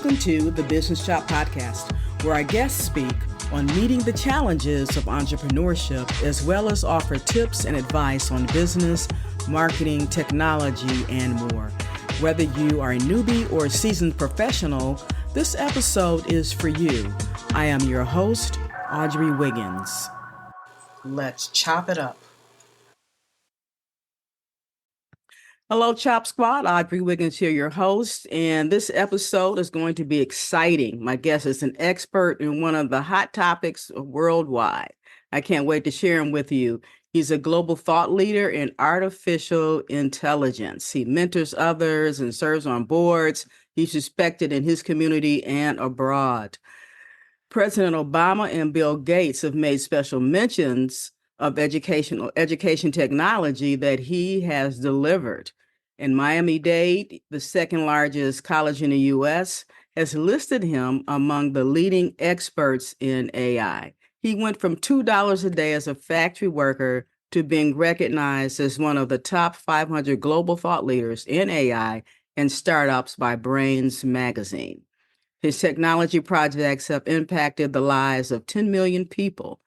Welcome to the Business Shop Podcast, where our guests speak on meeting the challenges of entrepreneurship, as well as offer tips and advice on business, marketing, technology, and more. Whether you are a newbie or a seasoned professional, this episode is for you. I am your host, Audrey Wiggins. Let's chop it up. Hello, Chop Squad. Audrey Wiggins here, your host, and this episode is going to be exciting. My guest is an expert in one of the hot topics worldwide. I can't wait to share him with you. He's a global thought leader in artificial intelligence. He mentors others and serves on boards. He's respected in his community and abroad. President Obama and Bill Gates have made special mentions of education technology that he has delivered. And Miami-Dade, the second largest college in the U.S., has listed him among the leading experts in AI. He went from $2 a day as a factory worker to being recognized as one of the top 500 global thought leaders in AI and startups by Brains magazine. His technology projects have impacted the lives of 10 million people.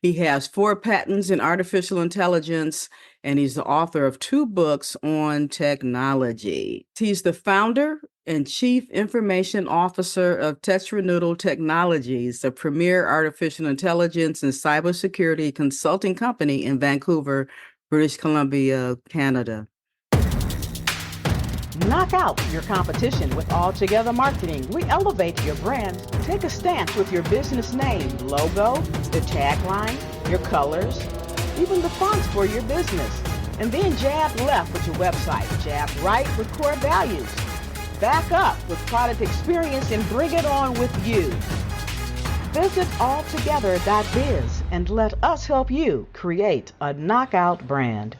He has 4 patents in artificial intelligence, and he's the author of 2 books on technology. He's the founder and chief information officer of Tetranoodle Technologies, a premier artificial intelligence and cybersecurity consulting company in Vancouver, British Columbia, Canada. Knock out your competition with Altogether Marketing. We elevate your brand. Take a stance with your business name, logo, the tagline, your colors, even the fonts for your business. And then jab left with your website, jab right with core values. Back up with product experience and bring it on with you. Visit altogether.biz and let us help you create a knockout brand.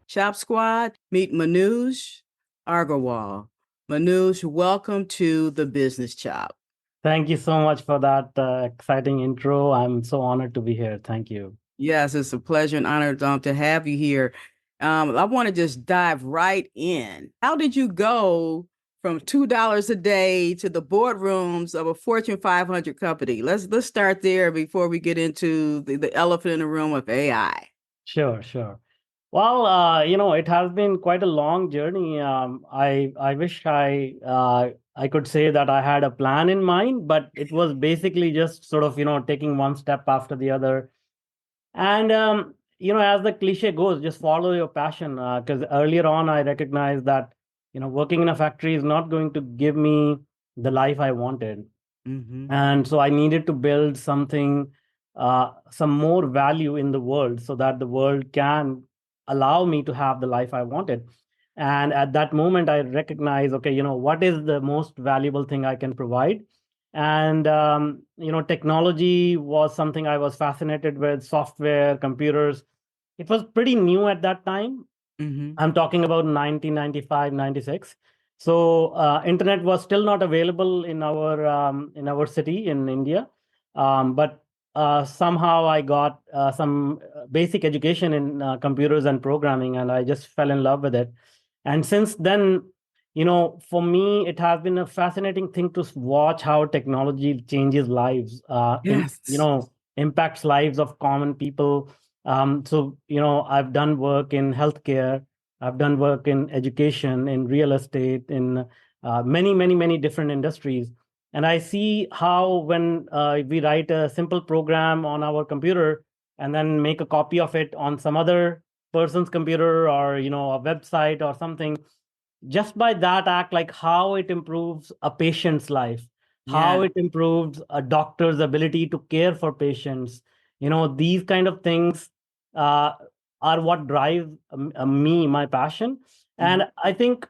Shop Squad, meet Manuj Aggarwal. Manuj, welcome to the Business Chop. Thank you so much for that exciting intro. I'm so honored to be here. Thank you. Yes, it's a pleasure and honor to have you here. I want to just dive right in. How did you go from $2 a day to the boardrooms of a Fortune 500 company? Let's start there before we get into the elephant in the room of AI. Sure. Well, it has been quite a long journey. I wish I could say that I had a plan in mind, but it was basically just sort of, taking one step after the other. And, as the cliche goes, just follow your passion. Because earlier on, I recognized that, working in a factory is not going to give me the life I wanted. Mm-hmm. And so I needed to build something, some more value in the world so that the world can allow me to have the life I wanted. And at that moment, I recognized, okay, what is the most valuable thing I can provide? And, technology was something I was fascinated with, software, computers. It was pretty new at that time. Mm-hmm. I'm talking about 1995, 96. So internet was still not available in our city in India. But somehow I got some basic education in computers and programming, and I just fell in love with it. And since then, for me, it has been a fascinating thing to watch how technology changes lives, Yes. impacts lives of common people. So, I've done work in healthcare. I've done work in education, in real estate, in many different industries. And I see how when we write a simple program on our computer and then make a copy of it on some other person's computer or, a website or something, just by that act, like how it improves a patient's life, how it improves a doctor's ability to care for patients. These kind of things are what drive me, my passion. Mm-hmm. And I think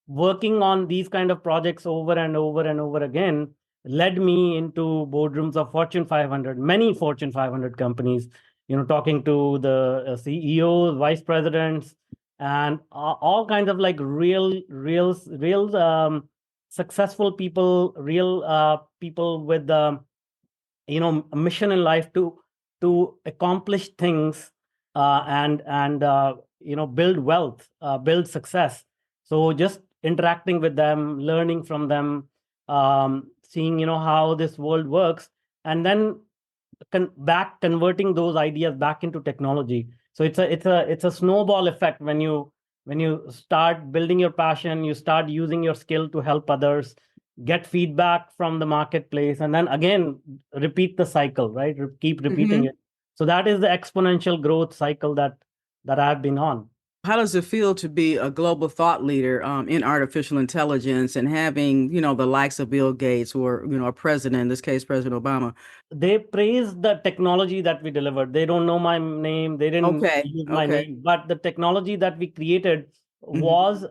working on these kind of projects over and over and over again led me into boardrooms of Fortune 500, many Fortune 500 companies, talking to the CEOs, vice presidents, and all kinds of like real successful people, real people with a mission in life to accomplish things and build wealth, build success. So just interacting with them, learning from them, seeing how this world works, and then converting those ideas back into technology. So it's a snowball effect. When you start building your passion, you start using your skill to help others, get feedback from the marketplace, and then again repeat the cycle, right? Keep repeating Hmm. it. So that is the exponential growth cycle that I've been on. How does it feel to be a global thought leader in artificial intelligence and having, the likes of Bill Gates or, a president, in this case, President Obama? They praise the technology that we delivered. They don't know my name. They didn't Okay. use my Okay. name, but the technology that we created Hmm. was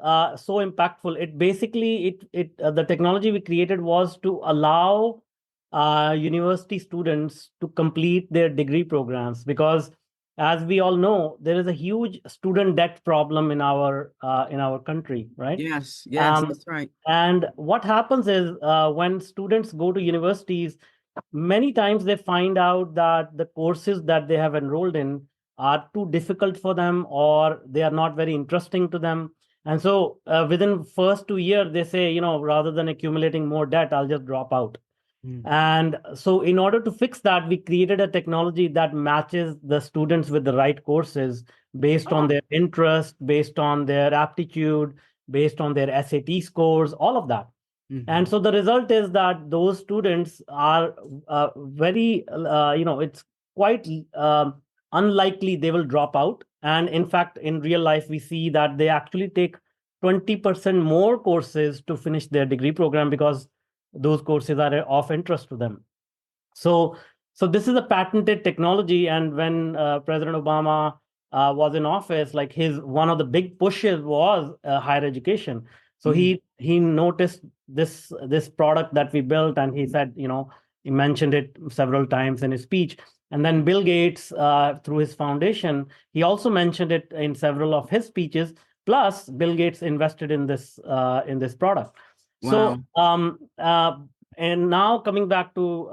so impactful. It basically the technology we created was to allow university students to complete their degree programs, because as we all know, there is a huge student debt problem in our country, right? Yes. Yes, um, that's right. and what happens is, when students go to universities, many times they find out that the courses that they have enrolled in are too difficult for them, or they are not very interesting to them. And so within first 2 years, they say, rather than accumulating more debt, I'll just drop out. Mm. And so in order to fix that, we created a technology that matches the students with the right courses based on Oh. their interest, based on their aptitude, based on their SAT scores, all of that. And Hmm. so the result is that those students are very, it's quite unlikely they will drop out. And in fact, in real life, we see that they actually take 20% more courses to finish their degree program, because those courses are of interest to them. So, so this is a patented technology. And when President Obama was in office, like his one of the big pushes was higher education. So Hmm. he noticed this product that we built, and he said, he mentioned it several times in his speech. And then Bill Gates, through his foundation, he also mentioned it in several of his speeches. Plus, Bill Gates invested in this product. So, Wow. and now coming back to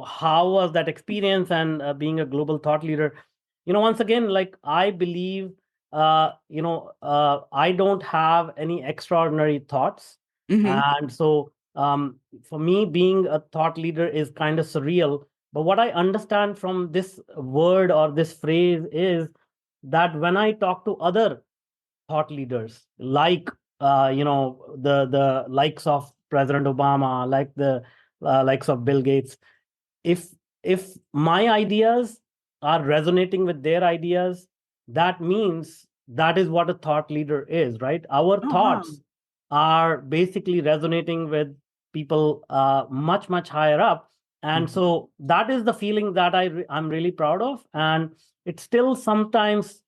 how was that experience, and being a global thought leader. Once again, like, I believe, I don't have any extraordinary thoughts. Hmm. And so, for me, being a thought leader is kind of surreal. But what I understand from this word or this phrase is that when I talk to other thought leaders, like the likes of President Obama, like the likes of Bill Gates, if if my ideas are resonating with their ideas, that means that is what a thought leader is, right? Our Oh, wow. thoughts are basically resonating with people much higher up. And Mhm. so that is the feeling that I'm really proud of. And it's still sometimes,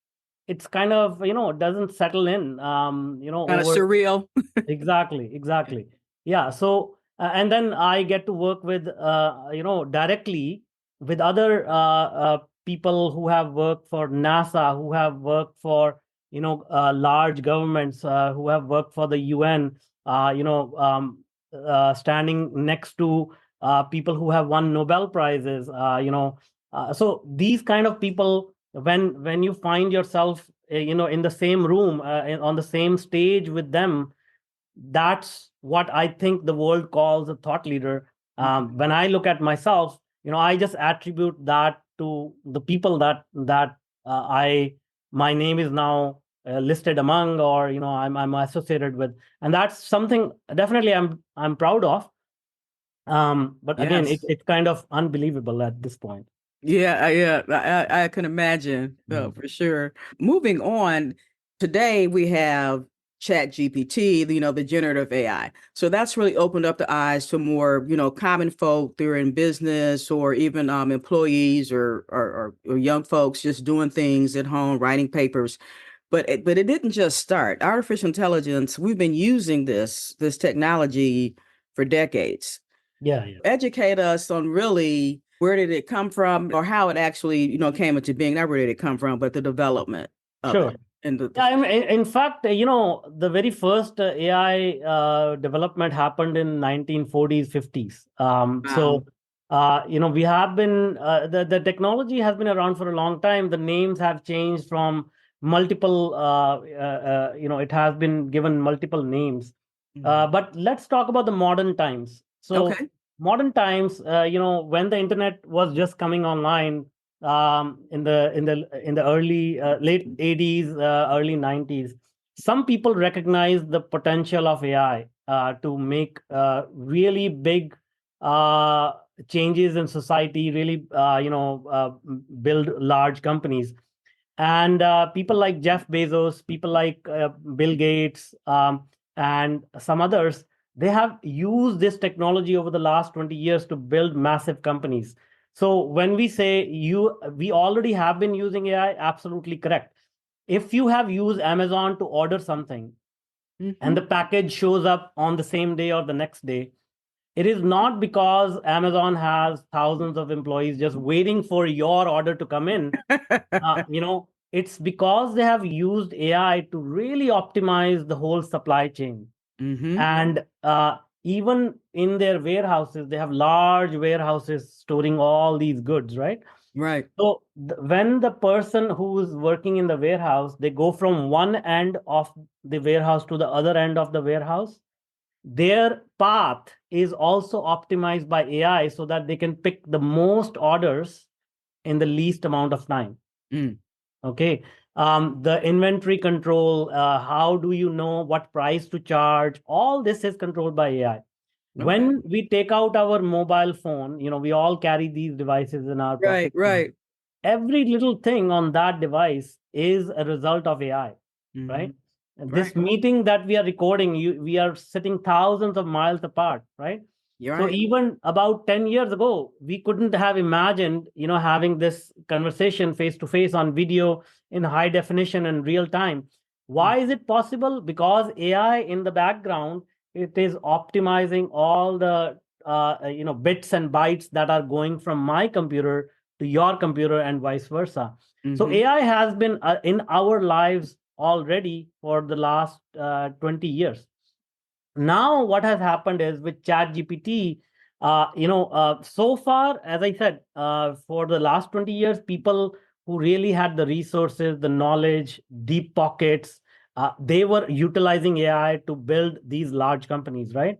it's kind of, doesn't settle in, Kind of over. surreal. Exactly. Yeah. So, and then I get to work with, directly with other people who have worked for NASA, who have worked for, large governments, who have worked for the UN, standing next to people who have won Nobel Prizes, so these kind of people, when you find yourself, in the same room, on the same stage with them, that's what I think the world calls a thought leader. Mhm. When I look at myself, I just attribute that to the people that I my name is now listed among, or I'm associated with, and that's something definitely I'm proud of. But again, Yes. it's kind of unbelievable at this point. Yeah, yeah, I can imagine, Mhm. for sure. Moving on, today we have Chat GPT, the generative AI. So that's really opened up the eyes to more, common folk that are in business, or even employees, or young folks just doing things at home, writing papers. But it didn't just start. Artificial intelligence, we've been using this technology for decades. Yeah. Educate us on really where did it come from, or how it actually, came into being. Not where did it come from, but the development of it. Sure. And Yeah, I mean, in fact, the very first AI development happened in 1940s, 50s. wow. We have been, the technology has been around for a long time. The names have changed from multiple, it has been given multiple names. Mhm. But let's talk about the modern times. So Okay. modern times, when the internet was just coming online, in the early late 80s, early 90s, some people recognized the potential of AI to make really big uh, changes in society, really build large companies. And people like Jeff Bezos, people like Bill Gates, and some others, they have used this technology over the last 20 years to build massive companies. So when we say we already have been using AI, absolutely correct. If you have used Amazon to order something and Mm-hmm. the package shows up on the same day or the next day, it is not because Amazon has thousands of employees just waiting for your order to come in. It's because they have used AI to really optimize the whole supply chain. Mm-hmm. And even in their warehouses, they have large warehouses storing all these goods, right? Right. So when the person who is working in the warehouse, they go from one end of the warehouse to the other end of the warehouse, their path is also optimized by AI so that they can pick the most orders in the least amount of time. Mm. Okay. The inventory control, how do you know what price to charge? All this is controlled by AI. Okay. When we take out our mobile phone, we all carry these devices in our Right. pocket now. Right. Every little thing on that device is a result of AI, Mm-hmm. right? And Right. this meeting that we are recording, we are sitting thousands of miles apart, right? You're So right. even about 10 years ago, we couldn't have imagined, having this conversation face to face on video in high definition and real time. Mm. Why is it possible? Because AI in the background, it is optimizing all the bits and bytes that are going from my computer to your computer and vice versa. So Mm-hmm. AI has been in our lives already for the last 20 years. Now what has happened is with Chat GPT, so far, as I said, for the last 20 years, people who really had the resources, the knowledge, deep pockets, they were utilizing AI to build these large companies, right?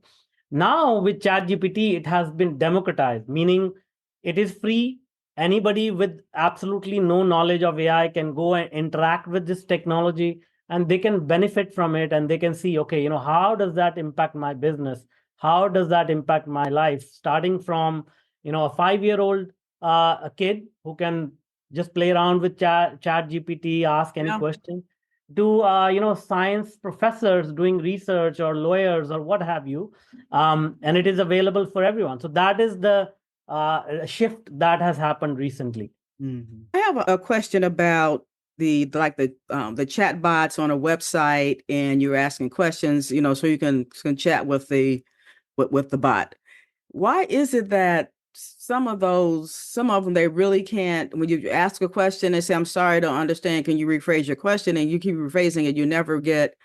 Now with Chat GPT, it has been democratized, meaning it is free. Anybody with absolutely no knowledge of AI can go and interact with this technology, and they can benefit from it, and they can see, okay, how does that impact my business? How does that impact my life? Starting from a 5-year-old a kid who can just play around with chat GPT, ask any Yeah. question, to science professors doing research, or lawyers, or what have you. And it is available for everyone. So that is the shift that has happened recently. Mm-hmm. I have a question about the chat bots on a website, and you're asking questions, so you can chat with the bot. Why is it that some of them, they really can't, when you ask a question, they say, I'm sorry, I don't understand. Can you rephrase your question? And you keep rephrasing it, you never get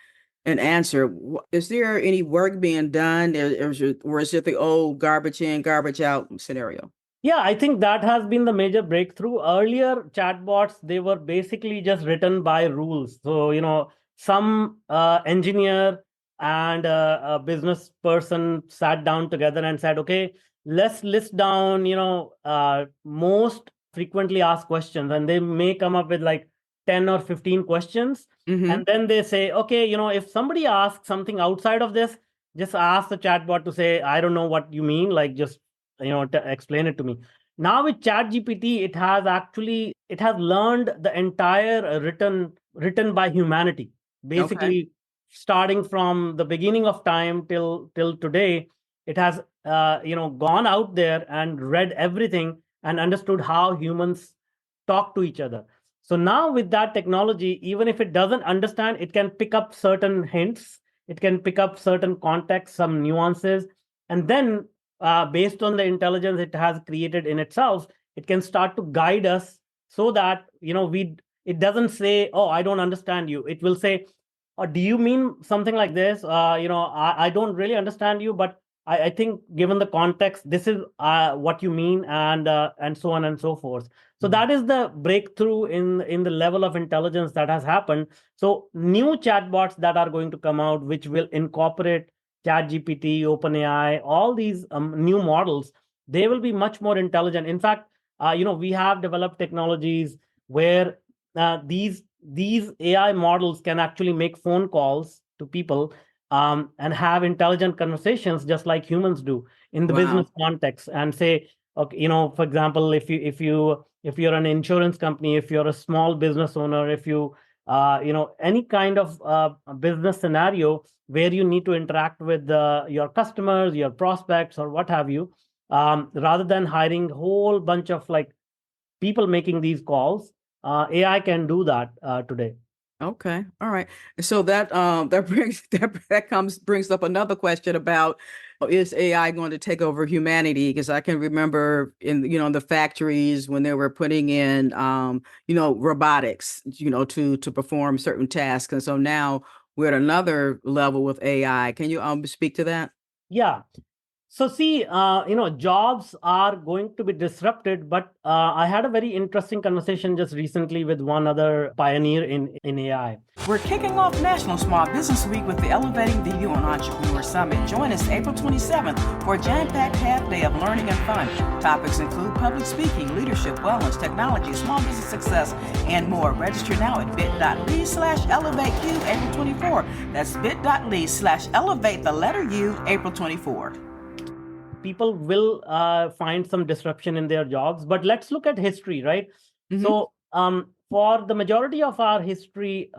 an answer. Is there any work being done, or is it the old garbage in, garbage out scenario? Yeah, I think that has been the major breakthrough. Earlier, chatbots, they were basically just written by rules. So, some engineer and a business person sat down together and said, okay, let's list down, most frequently asked questions. And they may come up with like 10 or 15 questions. Mm-hmm. And then they say, okay, if somebody asks something outside of this, just ask the chatbot to say, I don't know what you mean, like just to explain it to me. Now with Chat GPT, it has learned the entire written by humanity, Okay. basically starting from the beginning of time till today. It has gone out there and read everything and understood how humans talk to each other. So now with that technology, even if it doesn't understand, it can pick up certain hints, it can pick up certain context, some nuances, and then based on the intelligence it has created in itself, it can start to guide us, so that we it doesn't say, oh, I don't understand you. It will say, or do you mean something like this? I don't really understand you, but I think given the context, this is what you mean, and so on and so forth. So Mm-hmm. that is the breakthrough in the level of intelligence that has happened. So new chatbots that are going to come out, which will incorporate Chat GPT, OpenAI, all these new models, they will be much more intelligent. In fact, we have developed technologies where these AI models can actually make phone calls to people and have intelligent conversations just like humans do in the Wow. business context, and say, okay, for example, if you're an insurance company, if you're a small business owner, if any kind of business scenario where you need to interact with your customers, your prospects, or what have you, rather than hiring a whole bunch of like people making these calls, AI can do that today. Okay. All right. So that brings brings up another question about, is AI going to take over humanity? Because I can remember in the factories when they were putting in robotics to perform certain tasks, and so now we're at another level with AI. Can you speak to that? Yeah. So see, jobs are going to be disrupted, but I had a very interesting conversation just recently with one other pioneer in AI. We're kicking off National Small Business Week with the Elevating the You on Entrepreneur Summit. Join us April 27th for a jam-packed half day of learning and fun. Topics include public speaking, leadership, wellness, technology, small business success, and more. Register now at bit.ly/elevateu April 24. That's bit.ly/elevate the letter U April 24. People will find some disruption in their jobs, but let's look at history, right? Mhm. So for the majority of our history,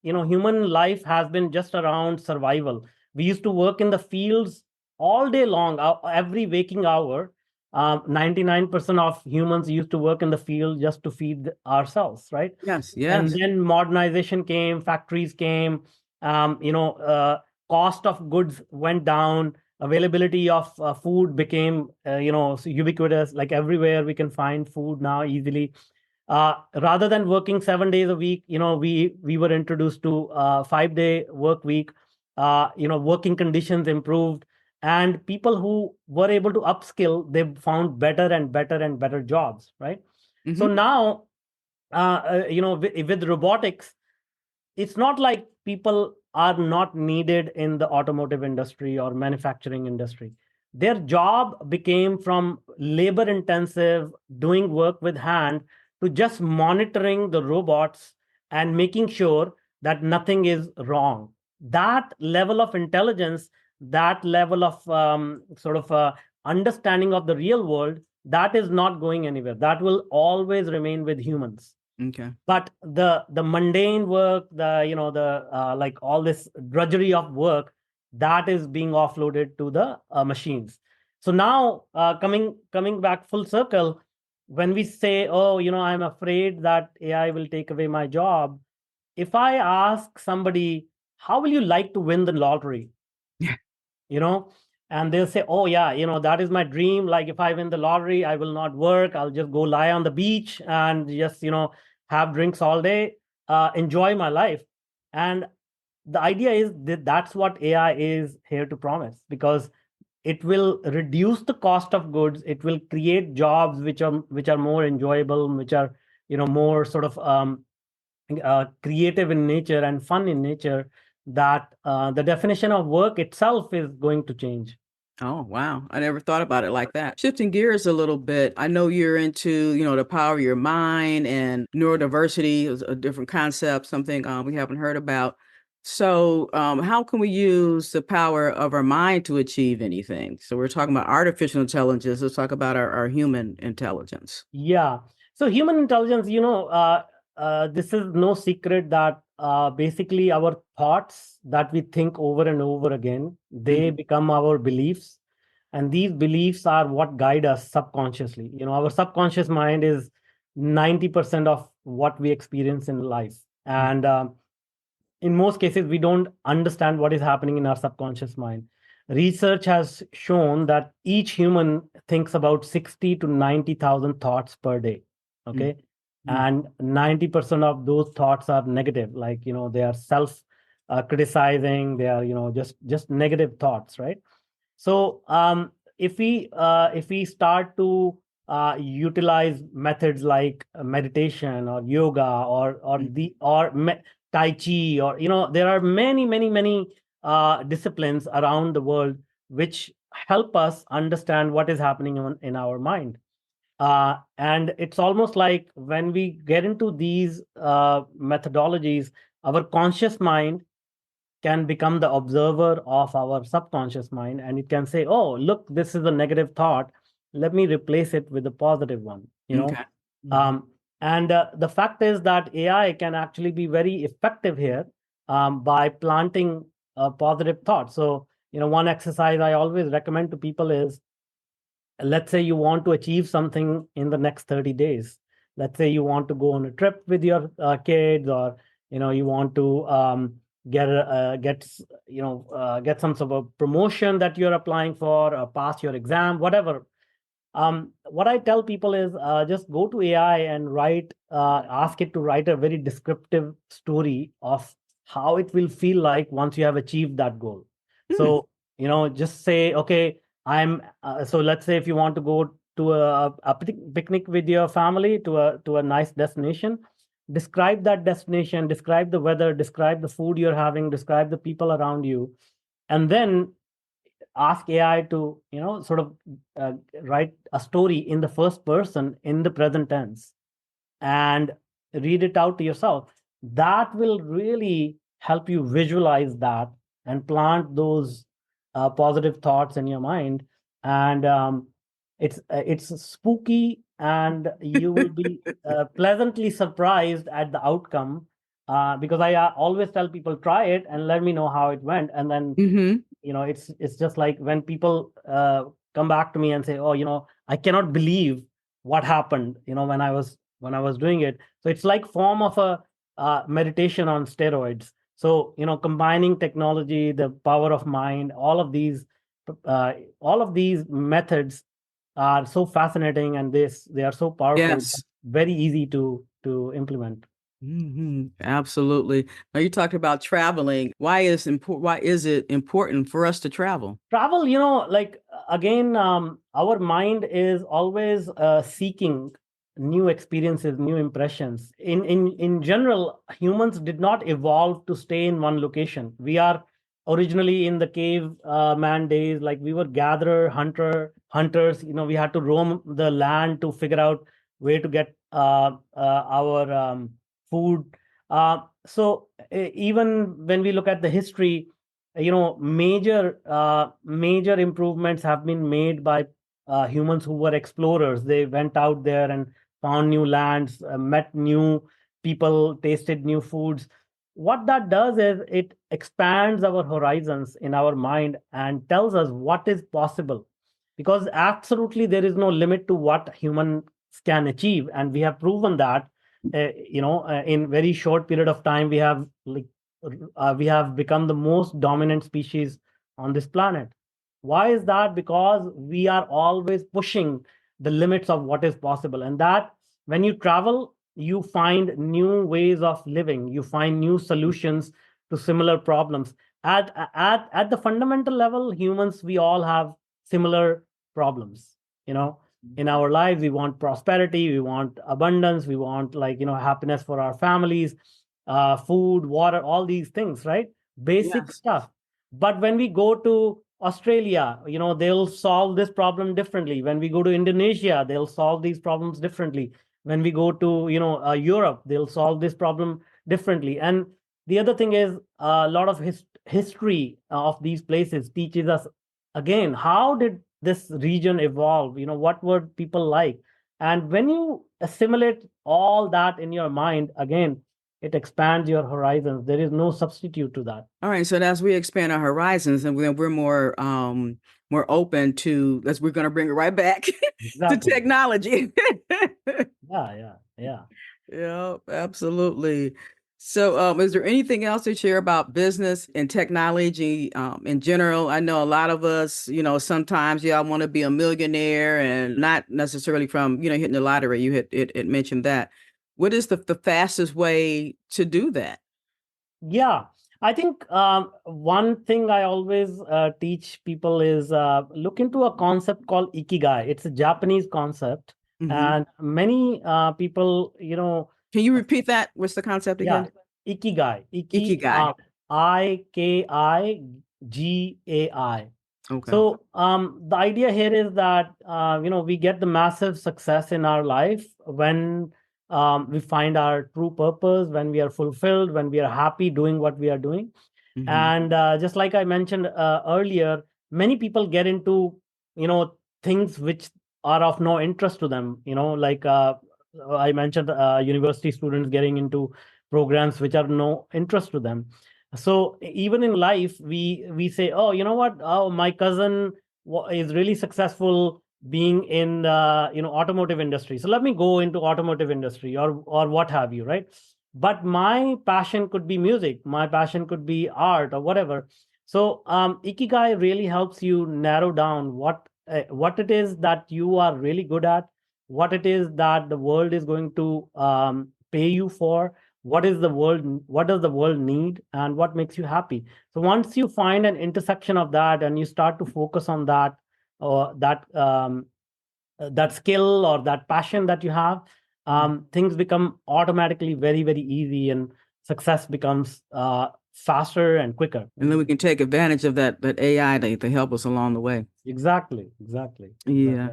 human life has been just around survival. We used to work in the fields all day long, every waking hour. 99% of humans used to work in the field just to feed ourselves, right? Yes. And Yes. then modernization came, factories came, cost of goods went down, availability of food became ubiquitous. Like everywhere we can find food now easily. Rather than working 7 days a week, we were introduced to 5-day work week. Working conditions improved, and people who were able to upskill, they found better and better and better jobs, right? So Mhm. now, with robotics, it's not like people are not needed in the automotive industry or manufacturing industry. Their job became from labor intensive, doing work with hand, to just monitoring the robots and making sure that nothing is wrong. That level of intelligence, that level of understanding of the real world, that is not going anywhere. That will always remain with humans. Okay. But the mundane work, the like all this drudgery of work, that is being offloaded to the machines. So now, coming back full circle, when we say, oh, I'm afraid that AI will take away my job, if I ask somebody, how will you like to win the lottery? Yeah. you know and they'll say, oh yeah, that is my dream. Like, if I win the lottery, I will not work, I'll just go lie on the beach and just have drinks all day, enjoy my life. And the idea is that that's what AI is here to promise, because it will reduce the cost of goods, it will create jobs which are more enjoyable, which are more sort of creative in nature and fun in nature, that the definition of work itself is going to change. Oh, wow. I never thought about it like that. Shifting gears a little bit, I know you're into, the power of your mind, and neurodiversity is a different concept, something we haven't heard about. So, how can we use the power of our mind to achieve anything? So, we're talking about artificial intelligence. Let's talk about our human intelligence. Yeah. So human intelligence, this is no secret that basically our thoughts that we think over and over again, they Mhm. become our beliefs. And these beliefs are what guide us subconsciously. Our subconscious mind is 90% of what we experience in life. And in most cases, we don't understand what is happening in our subconscious mind. Research has shown that each human thinks about 60 to 90,000 thoughts per day. Okay. Mhm. And 90% of those thoughts are negative, like, they are self criticizing, they are, just negative thoughts, right? So if we start to utilize methods like meditation or yoga or Mhm. Tai Chi, or there are many disciplines around the world which help us understand what is happening in our mind. And it's almost like when we get into these methodologies, our conscious mind can become the observer of our subconscious mind, and it can say, oh, look, this is a negative thought, let me replace it with a positive one, you know. Okay. um, and the fact is that AI can actually be very effective here, by planting a positive thought. So, you know, one exercise I always recommend to people is, let's say you want to achieve something in the next 30 days. Let's say you want to go on a trip with your kids, or you know, you want to get some sort of promotion that you're applying for, or pass your exam, whatever. What I tell people is, just go to AI and ask it to write a very descriptive story of how it will feel like once you have achieved that goal. So, you know, just say, okay, so let's say if you want to go to a picnic with your family to a nice destination, describe that destination, describe the weather, describe the food you're having, describe the people around you, and then ask AI to, you know, sort of write a story in the first person in the present tense and read it out to yourself. That will really help you visualize that and plant those positive thoughts in your mind. And it's spooky, and you will be pleasantly surprised at the outcome. Because I always tell people, try it and let me know how it went. And then Mm-hmm. you know, it's just like when people come back to me and say, oh, you know, I cannot believe what happened, you know, when I was doing it. So it's like form of a meditation on steroids. So, you know, combining technology, the power of mind, all of these methods are so fascinating, and they are so powerful, Yes. very easy to implement. Absolutely. Now you talked about traveling. Why is it important for us to travel? Travel, you know, like again, our mind is always seeking new experiences, new impressions. In general, humans did not evolve to stay in one location. We are originally in the cave man days, like we were gatherer, hunters. You know, we had to roam the land to figure out where to get our food. Even when we look at the history, you know, major improvements have been made by humans who were explorers. They went out there and found new lands, met new people, tasted new foods. What that does is it expands our horizons in our mind and tells us what is possible, because absolutely there is no limit to what humans can achieve, and we have proven that. In very short period of time, we have become the most dominant species on this planet. Why is that? Because we are always pushing the limits of what is possible. And that when you travel, you find new ways of living, you find new solutions to similar problems. At the fundamental level, humans, we all have similar problems. You know, in our lives, we want prosperity, we want abundance, we want, like, you know, happiness for our families, food, water, all these things, right? Basic Yes. stuff. But when we go to Australia, you know, they'll solve this problem differently. When we go to Indonesia, they'll solve these problems differently. When we go to, you know, Europe, they'll solve this problem differently. And the other thing is, a lot of history of these places teaches us, again, how did this region evolve? You know, what were people like? And when you assimilate all that in your mind, again, it expands your horizons. There is no substitute to that. All right. So as we expand our horizons, and we're more open to, we're going to bring it right back to Exactly. technology. Yeah. Yeah, absolutely. So, is there anything else to share about business and technology in general? I know a lot of us, you know, sometimes y'all want to be a millionaire, and not necessarily from, you know, hitting the lottery. You it mentioned that. What is the fastest way to do that? Yeah. I think one thing I always teach people is look into a concept called ikigai. It's a Japanese concept, Hmm. and many people, you know, Can you repeat that? What's the concept yeah, again? ikigai. Ikigai. Ikigai. Okay. So the idea here is that we get the massive success in our life when we find our true purpose, when we are fulfilled, when we are happy doing what we are doing. Mhm. And just like I mentioned earlier, many people get into things which are of no interest to them. Like I mentioned, university students getting into programs which are no interest to them. So even in life, we say, oh, you know what? Oh, my cousin is really successful being in automotive industry. So let me go into automotive industry or what have you, right? But my passion could be music. My passion could be art or whatever. So Ikigai really helps you narrow down what it is that you are really good at, what it is that the world is going to pay you for, what does the world need, and what makes you happy. So once you find an intersection of that and you start to focus on that, or that skill or that passion that you have, things become automatically very, very easy, and success becomes faster and quicker. And then we can take advantage of that AI to help us along the way. Exactly. Yeah.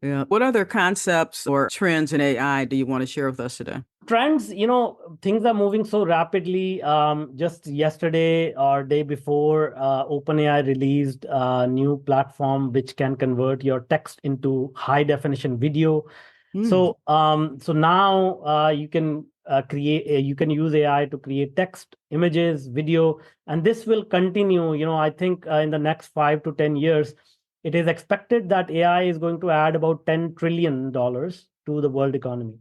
Yeah. What other concepts or trends in AI do you want to share with us today? Trends, things are moving so rapidly. Just yesterday or day before, OpenAI released a new platform which can convert your text into high definition video. So now you can you can use AI to create text, images, video, and this will continue. I think in the next 5 to 10 years, it is expected that AI is going to add about $10 trillion to the world economy.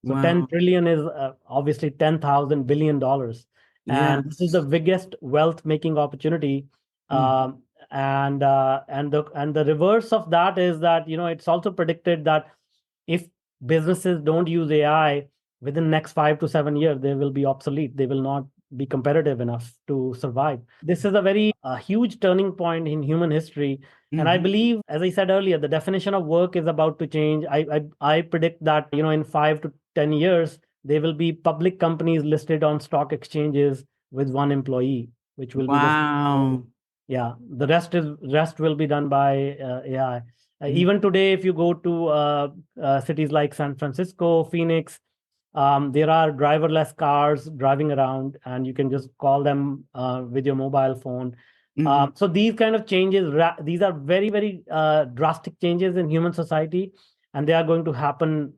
So Wow. 10 trillion is obviously $10,000 billion, and this is the Yes. biggest wealth making opportunity. And the reverse of that is that it's also predicted that if businesses don't use AI within the next 5 to 7 years, they will be obsolete. They will not be competitive enough to survive. This is a very huge turning point in human history. And I believe, as I said earlier, the definition of work is about to change. I predict that in 5 to 10 years, there will be public companies listed on stock exchanges with one employee, which will be the Wow. yeah. The rest will be done by AI. Even today, if you go to cities like San Francisco, Phoenix, there are driverless cars driving around, and you can just call them with your mobile phone. So these kind of changes, these are very, very drastic changes in human society, and they are going to happen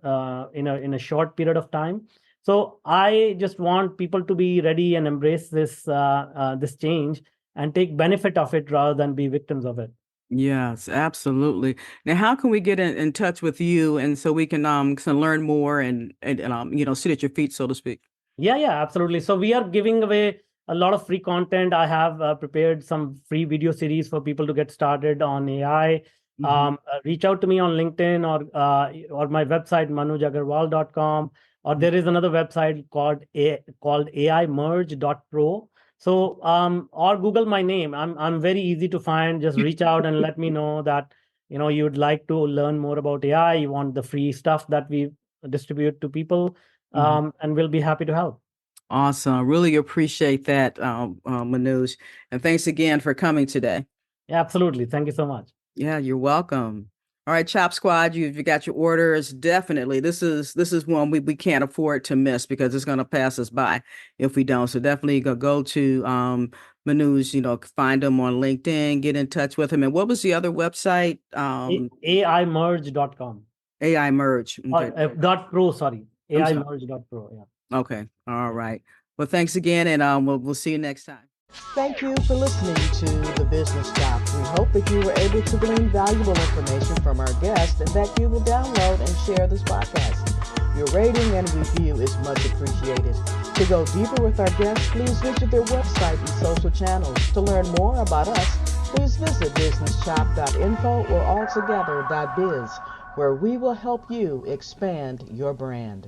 in a short period of time. So I just want people to be ready and embrace this change and take benefit of it rather than be victims of it. Yes, absolutely. Now, how can we get in touch with you and so we can learn more and sit at your feet, so to speak? Yeah, absolutely. So we are giving away a lot of free content. I have prepared some free video series for people to get started on AI. Reach out to me on LinkedIn or my website, manujaggarwal.com. Or there is another website called aimerge.pro. So or Google my name. I'm very easy to find. Just reach out and let me know that you would like to learn more about AI. You want the free stuff that we distribute to people, and we'll be happy to help. Awesome. Really appreciate that, Manuj. And thanks again for coming today. Yeah, absolutely. Thank you so much. Yeah, you're welcome. All right, Chop Squad, you got your orders. Definitely. This is one we can't afford to miss because it's gonna pass us by if we don't. So definitely go to Manuj, find him on LinkedIn, get in touch with him. And what was the other website? aimerge.com. AI Merge. Or Okay. .pro, sorry. I'm sorry. aimerge.pro. Yeah. Okay. All right. Well, thanks again, and we'll see you next time. Thank you for listening to The Business Chops. We hope that you were able to glean valuable information from our guests and that you will download and share this podcast. Your rating and review is much appreciated. To go deeper with our guests, please visit their website and social channels. To learn more about us, please visit businesschop.info or altogether.biz, where we will help you expand your brand.